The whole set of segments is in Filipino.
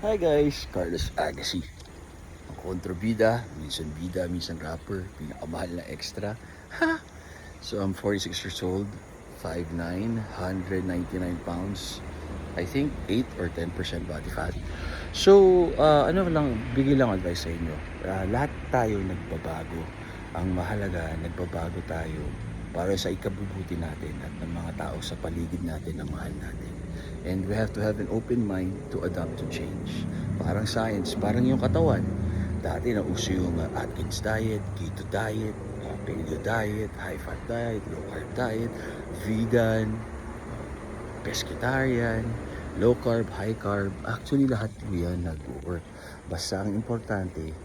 Hi guys, Carlos Agassi. Ang kontrabida, minsan rapper, pinakamahal na extra. Ha! So I'm 46 years old, 5'9", 199 pounds. I think 8 or 10% body fat. So, ano lang, bigay lang advice sa inyo. Lahat tayo nagbabago. Ang mahalaga, nagbabago tayo para sa ikabubuti natin at ng mga tao sa paligid natin na mahal natin. And we have to have an open mind to adapt to change. Parang science, parang yung katawan. Dati nauso yung Atkins diet, keto diet, paleo diet, high fat diet, low carb diet, vegan, pescatarian, low carb, high carb. Actually lahat po yan nag-work. Basta ang importante,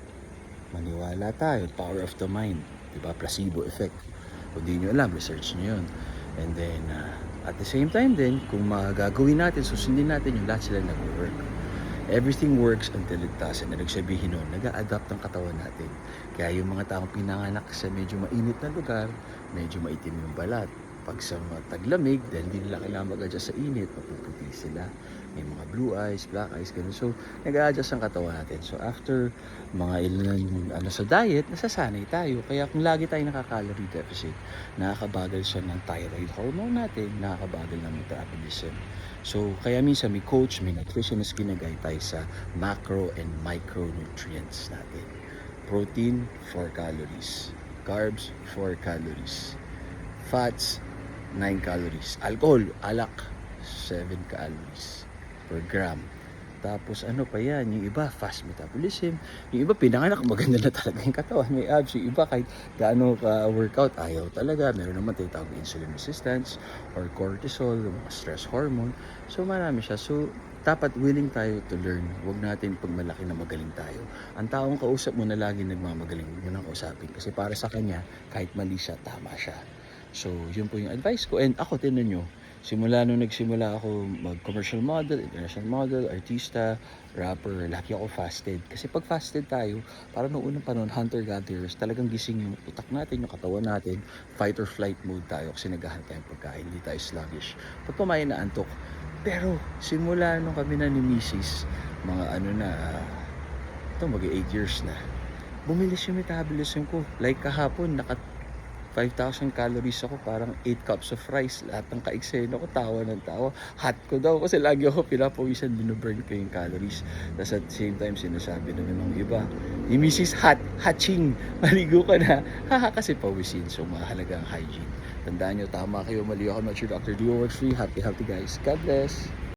maniwala tayo, power of the mind, diba? Placebo effect. Kung di nyo alam, research nyo yun. And then, at the same time din, kung magagawin natin, susundin natin yung lahat sila nag-work. Everything works until it doesn't. Na nagsabihin nun, nag-a-adapt ang katawan natin. Kaya yung mga taong pinanganak sa medyo mainit na lugar, medyo maitim yung balat. Pag sa taglamig, dahil hindi nila kailangan mag-adjust sa init, mapuputi sila. May mga blue eyes, black eyes, ganun. So, nag-a-adjust ang katawan natin. So, after mga ilan sa diet, nasasanay tayo. Kaya kung lagi tayo nakaka-calorie deficit, nakakabagal siya ng thyroid hormone natin, nakakabagal ng metabolism. So, kaya minsan may coach, may nutritionist ginagay tayo sa macro and micronutrients natin. Protein, 4 calories. Carbs, 4 calories. Fats, 9 calories. Alcohol, alak, 7 calories per gram. Tapos ano pa yan, yung iba fast metabolism, yung iba pinanganak maganda na talaga yung katawan, may abs, yung iba kahit gaano ka workout ayaw talaga, meron naman tinatawag na insulin resistance or cortisol, mga stress hormone, so marami siya. So dapat willing tayo to learn, huwag natin pag malaki na magaling tayo. Ang taong kausap mo na lagi nagmamagaling, yun ang kausapin, kasi para sa kanya kahit mali siya, tama siya. So yun po yung advice ko. And ako, tinan nyo, simula nung nagsimula ako mag-commercial model, international model, artista, rapper, laki ako fasted. Kasi pag fasted tayo, para noong unang panahon, hunter-gatherers, talagang gising yung utak natin, yung katawan natin, fight or flight mode tayo kasi naghahanap tayong pagkain, hindi tayo sluggish. Pag kumain na antok. Pero simula nung kami na ni Mrs., mga ito mag-8 years na, bumilis yung metabolism ko. Like kahapon, 5,000 calories ako, parang 8 cups of rice. Lahat ng ka-eksena ko, tawa ng tawa. Hot ko daw kasi lagi ako pinapawisan, binuburn ko yung calories. Tapos at the same time, sinasabi naman ng iba, yung Mrs. Hatching, maligo ka na. Haha, kasi pawisin. So, mahalaga ang hygiene. Tandaan nyo, tama kayo, mali ako. I'm not your doctor. Do your work free. Happy guys. God bless.